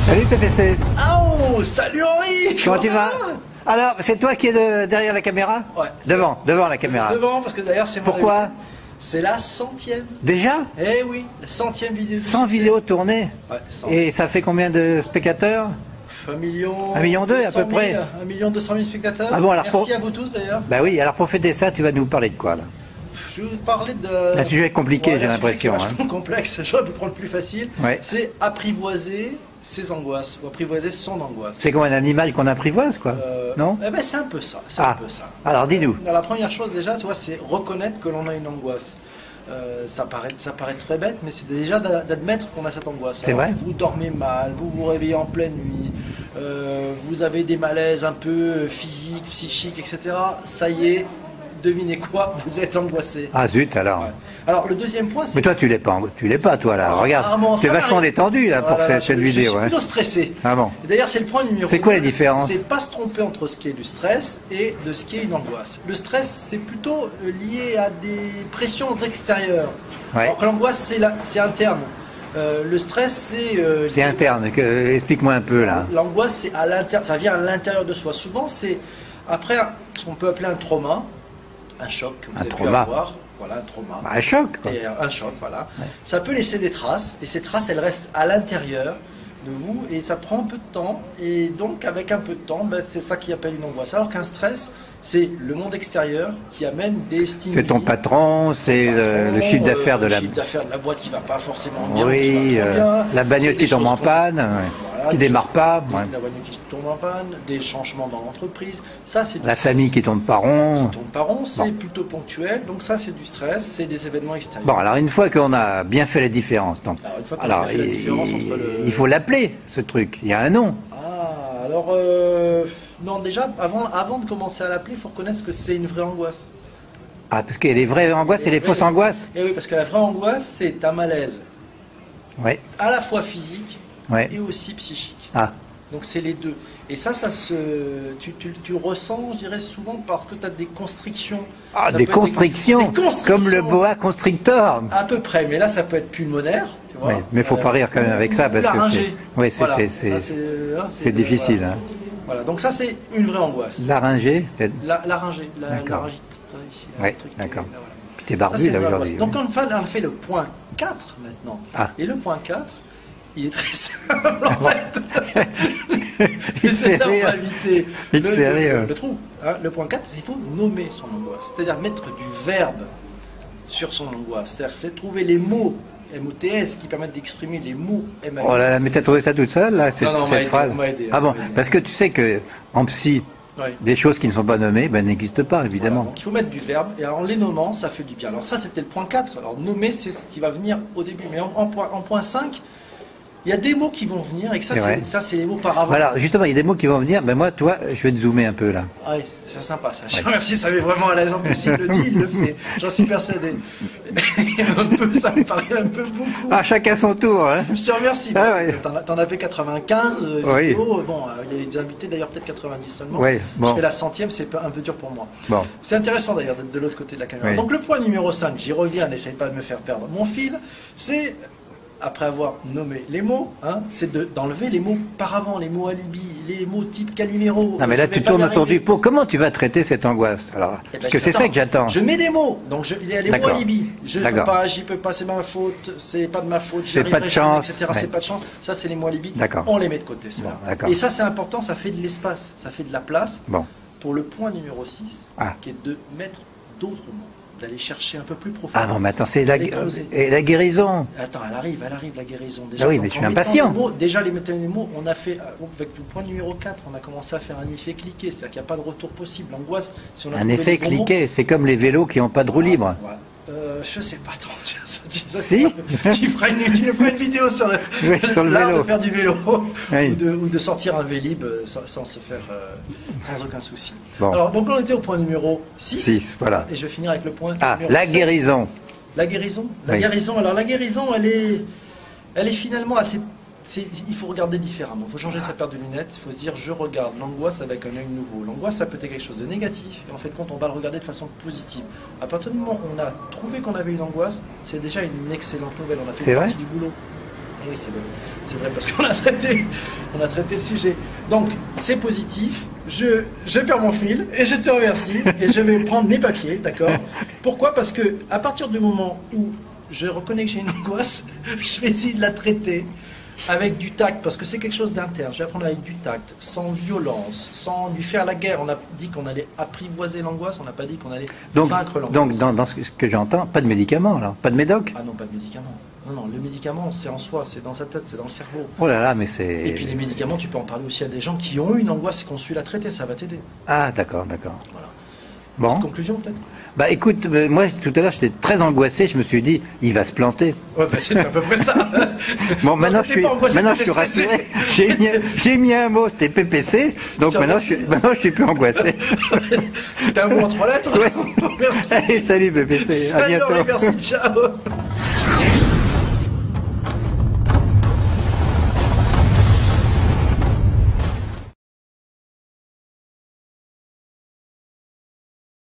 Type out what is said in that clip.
Salut PPC. Oh, salut Henri. Comment tu vas? Alors, c'est toi qui es derrière la caméra? Ouais. Devant la caméra. Devant, parce que d'ailleurs c'est moi. Pourquoi? C'est la 100e. Déjà? Eh oui, la 100e vidéo. 100 vidéos tournées. Ouais, 100. Et ça fait combien de spectateurs? 1 million. 1,2 million à peu près. 1 million 200 000 spectateurs. Ah bon, alors merci à vous tous d'ailleurs. Bah oui, alors pour fêter ça, tu vas nous parler de quoi là? Je vais vous parler de. Un sujet compliqué, j'ai l'impression. Un sujet qui est vachement complexe, j'aurais pu prendre plus facile. Ouais. C'est apprivoiser ses angoisses, ou apprivoiser son angoisse. C'est comme un animal qu'on apprivoise, quoi. Non? Eh ben c'est un peu ça. C'est Ah. un peu ça. Alors dis-nous. La première chose déjà, tu vois, c'est reconnaître que l'on a une angoisse. Ça paraît très bête, mais c'est déjà d'admettre qu'on a cette angoisse. C'est vrai. Vous dormez mal, vous vous réveillez en pleine nuit, vous avez des malaises un peu physiques, psychiques, etc. Ça y est, devinez quoi, vous êtes angoissé. Ah zut alors. Ouais. Alors le deuxième point, c'est... Mais toi tu l'es pas toi là. Regarde, rarement, c'est ça vachement m'arrive. détendu là pour Voilà, cette je vidéo. suis hein. plutôt stressé. Ah bon. Et d'ailleurs, c'est le point numéro C'est quoi 2, la différence? c'est de ne pas se tromper entre ce qui est du stress et de ce qui est une angoisse. Le stress, c'est plutôt lié à des pressions extérieures. Ouais. Alors que l'angoisse, c'est interne. Le stress, c'est... C'est interne. Explique-moi un peu là. L'angoisse, c'est à l'intérieur, ça vient à l'intérieur de soi. Souvent, c'est après ce qu'on peut appeler un trauma, un choc que vous avez pu avoir. Voilà, un trauma. Un choc, quoi. Et un choc, voilà. Ouais. Ça peut laisser des traces, et ces traces, elles restent à l'intérieur de vous, et ça prend un peu de temps, et donc avec un peu de temps, ben, c'est ça qui appelle une angoisse. Alors qu'un stress, c'est le monde extérieur qui amène des stimuli. C'est ton patron, c'est le chiffre d'affaires de la... Le chiffre d'affaires de la boîte qui va pas forcément bien. Oui, qui va trop bien. la bagnole C'est des qui tombe choses en qu'on- panne, Voilà, qui des démarre choses- pas. des- Ouais. La bagnole qui tombe en panne, des changements dans l'entreprise. Ça, c'est du La stress. famille qui tombe pas rond. Qui tombe pas rond, c'est Bon. plutôt ponctuel. Donc ça, c'est du stress, c'est des événements extérieurs. Bon, alors une fois qu'on a bien fait la différence, donc, Alors, une fois qu'on a fait la différence entre le... il faut l'appeler, ce truc. Il y a un nom. Ah, alors, non, déjà, avant de commencer à l'appeler, il faut reconnaître que c'est une vraie angoisse. Ah, parce qu'il y a les vraies angoisses et les fausses angoisses. Et oui, parce que la vraie angoisse, c'est un malaise Ouais, à la fois physique ouais. et aussi psychique. Ah, Donc c'est les deux. Et ça tu le ressens, je dirais, souvent parce que tu as des constrictions. ah Ça des peut être constrictions, des constrictions. comme le boa constrictor. À peu près, mais là ça peut être pulmonaire, tu vois. Ouais, mais faut pas rire quand même avec ça, parce que laryngé. oui, Voilà. c'est Ça, c'est difficile. Voilà. Hein. Voilà, donc ça c'est une vraie angoisse. Laryngé, c'est... Laryngé, D'accord. laryngite. Ici, là, Ouais, le truc, d'accord. là, voilà. T'es Ça, barbu c'est là une vraie aujourd'hui. angoisse. Donc on fait le point 4 maintenant. Ah. Et le point 4, il est très simple en fait. Il Et c'est fait là où on rire. va éviter Il fait rire. le trou. Hein. Le point 4, c'est qu'il faut nommer son angoisse. C'est-à-dire mettre du verbe sur son angoisse. C'est-à-dire trouver les mots MOTS qui permettent d'exprimer les mots MAUX. Oh là là, mais t'as trouvé ça toute seule là, cette, Non, on m'a cette aidé, phrase? on m'a aidé, Ah on bon, m'a aidé. parce que tu sais que en psy, Ouais. les choses qui ne sont pas nommées, ben, n'existent pas évidemment. Voilà, donc il faut mettre du verbe, et en les nommant, ça fait du bien. Alors ça, c'était le point 4. Alors nommer, c'est ce qui va venir au début. Mais en point 5, il y a des mots qui vont venir, et que C'est vrai. ça, c'est les mots par avant. Voilà, justement, il y a des mots qui vont venir. Ben moi, toi, je vais te zoomer un peu là. Ah oui, c'est sympa ça. Je te remercie, ça met vraiment à l'aise. En plus, il le dit, il le fait. J'en suis persuadé. Ça me paraît un peu beaucoup. Ah, chacun son tour. Hein. Je te remercie. Ah ouais. T'en as fait 95 Oui. vidéos. Bon, il y a des invités d'ailleurs, peut-être 90 seulement. Oui, bon. Je fais la 100e, c'est un peu dur pour moi. Bon, C'est intéressant d'ailleurs d'être de l'autre côté de la caméra. Oui. Donc le point numéro 5, j'y reviens, n'essaye pas de me faire perdre mon fil, c'est, après avoir nommé les mots, hein, c'est d'enlever les mots par avant, les mots alibi, les mots type Calimero. non mais là, tu tournes autour du pot. Comment tu vas traiter cette angoisse? Alors, Eh ben, parce que c'est ça que j'attends. Je mets des mots, donc il y a les mots D'accord. alibi. Je peux D'accord. pas, j'y peux pas, c'est ma faute, c'est pas de ma faute, C'est j'y pas de arriverai jamais, chance. etc. Ouais. C'est pas de chance. Ça, c'est les mots alibi. D'accord. On les met de côté, ceux-là. Bon, d'accord. Et ça, c'est important, ça fait de l'espace, ça fait de la place Bon, pour le point numéro 6, Ah. qui est de mettre d'autres mots, d'aller chercher un peu plus profond. ah bon, mais attends, c'est la, Allez creuser. et la guérison. Attends, elle arrive la guérison. Déjà, Ah oui, donc, mais je suis en mettant impatient. les mots, déjà, les mettant les mots, on a fait, avec le point numéro 4, on a commencé à faire un effet cliqué, c'est-à-dire qu'il n'y a pas de retour possible. L'angoisse, si on a Un trouvé effet les bons mots- cliqué, c'est comme les vélos qui n'ont pas de roue libre. Voilà. Je sais pas trop. Si. Tu feras une vidéo sur le, Oui, sur le l'art vélo. de faire du vélo Oui. ou de sortir un Vélib sans se faire sans aucun souci. Bon. Alors donc là, on était au point numéro 6. 6, voilà. Et je vais finir avec le point Ah, numéro la 7. guérison. La guérison. La Oui. guérison. Alors la guérison, elle est finalement assez. Il faut regarder différemment. Il faut changer sa paire de lunettes. Il faut se dire, je regarde l'angoisse avec un œil nouveau. L'angoisse, ça peut être quelque chose de négatif. Et en fait, compte, on va le regarder de façon positive. À partir du moment où on a trouvé qu'on avait une angoisse, c'est déjà une excellente nouvelle. On a fait C'est une vrai partie du boulot. Oui, c'est vrai parce qu'on a traité le sujet. Donc, c'est positif. Je perds mon fil et je te remercie et je vais prendre mes papiers, d'accord? Pourquoi? Parce que à partir du moment où je reconnais que j'ai une angoisse, je vais essayer de la traiter avec du tact, parce que c'est quelque chose d'interne. Je vais apprendre avec du tact, sans violence, sans lui faire la guerre. On a dit qu'on allait apprivoiser l'angoisse, on n'a pas dit qu'on allait vaincre l'angoisse. Donc, dans ce que j'entends, pas de médicaments, alors? Pas de médoc? Ah non, pas de médicaments. Non, le médicament, c'est en soi, c'est dans sa tête, c'est dans le cerveau. Oh là là, mais c'est... Et puis les médicaments, tu peux en parler aussi à des gens qui ont eu une angoisse et qui ont su la traiter, ça va t'aider. Ah, d'accord. Voilà. Bon. Petite conclusion, peut-être? Bah écoute, moi tout à l'heure j'étais très angoissé, je me suis dit, il va se planter. Ouais, bah c'était à peu près ça. Bon, maintenant je suis rassuré. J'ai mis un mot, c'était PPC, donc maintenant je suis plus angoissé. C'était un mot en 3 lettres. Ouais. Merci. Allez, salut PPC, à bientôt. Merci, ciao.